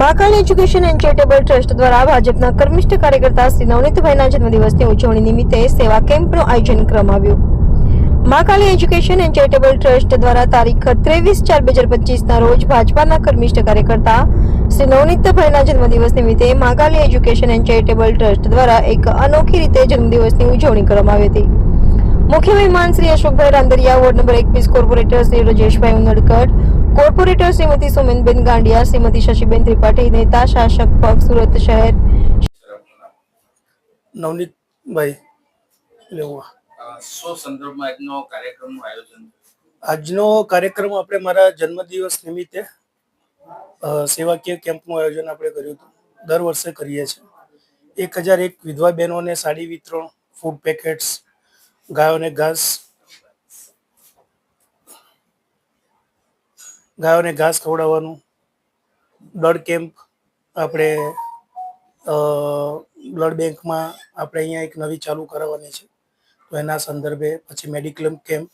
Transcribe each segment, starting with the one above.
Mahakal education and charitable trust દ્વારા ભાજપના કર્મિષ્ઠ કાર્યકર્તા શ્રી નવનીતભાઈના જન્મદિવસની ઉજવણી નિમિત્તે સેવા કેમ્પનું આયોજન કરવામાં આવ્યું. Mahakali education and charitable trust દ્વારા તારીખ 23/4/2025ના રોજ ભાજપાના કર્મિષ્ઠ કાર્યકર્તા શ્રી નવનીતભાઈના જન્મદિવસ નિમિત્તે Mahakali education and charitable trust દ્વારા એક અનોખી રીતે જન્મદિવસની ઉજવણી કરવામાં આવી હતી. મુખ્ય મહેમાન Shri Ashokbhai Randeriya, ward number 21 corporator Shri Rajeshbhai Unadkat, corporator Shrimati Sumanben Gandiya, Shrimati Shashiben Tripathi, નેતા શાસક પક્ષ સુરત શહેર નવનીતભાઈ લેવા આજનો કાર્યક્રમ આપણે મારા જન્મદિવસ નિમિત્તે સેવાકીય કેમ્પનું આયોજન આપણે કર્યું હતું. દર વર્ષે કરીએ છીએ. 1001 વિધવા બહેનોને સાડી વિતરણ, ફૂડ પેકેટ્સ, ગાયોને ઘાસ ખવડાવવાનું, બ્લડ કેમ્પ, આપણે બ્લડ બેંકમાં આપણે અહીંયા એક નવી ચાલુ કરાવવાની છે, તો એના સંદર્ભે, પછી મેડિક્લેમ કેમ્પ,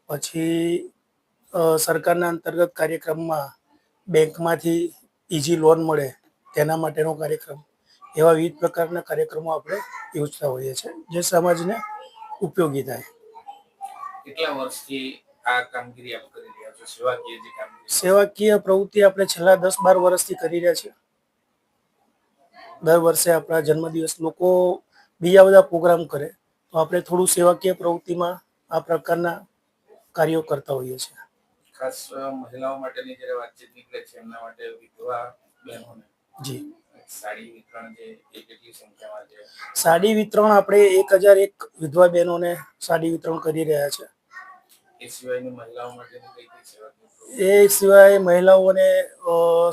પછી સરકારના અંતર્ગત કાર્યક્રમમાં બેંકમાંથી ઇઝી લોન મળે તેના માટેનો કાર્યક્રમ, એવા વિવિધ પ્રકારના કાર્યક્રમો આપણે યોજતા હોઈએ છીએ જે સમાજને ઉપયોગી થાય. કેટલા વર્ષથી આ કામગીરી આપ કરી રહ્યા છો? સેવાકીય પ્રવૃત્તિ આપણે છેલ્લા 10-12 વર્ષથી કરી રહ્યા છીએ. દર વર્ષે આપણા જન્મદિવસ લોકો બીજા બધા પ્રોગ્રામ કરે, તો આપણે થોડું સેવાકીય પ્રવૃત્તિમાં આ પ્રકારના કાર્યો કરતા હોઈએ છીએ. ખાસ મહિલાઓ માટેની જ્યારે વાતચીત નીકળે છે, એમના માટે વિધવા બહેનોને જી સાડી વિતરણ જે કેટલી સંખ્યામાં છે? સાડી વિતરણ આપણે 1001 વિધવા બહેનોને સાડી વિતરણ કરી રહ્યા છે. એ સિવાયની મહિલાઓ માટેની કઈ સેવા? એ સિવાય મહિલાઓને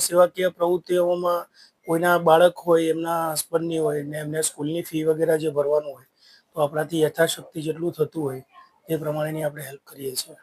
સેવાકીય પ્રવૃત્તિઓમાં કોઈના બાળક હોય, એમના હસબન્ડની હોય ને એમને સ્કૂલની ફી વગેરે જે ભરવાનું હોય, તો આપણાથી યથાશક્તિ જેટલું થતું હોય તે પ્રમાણેની આપણે હેલ્પ કરીએ છીએ.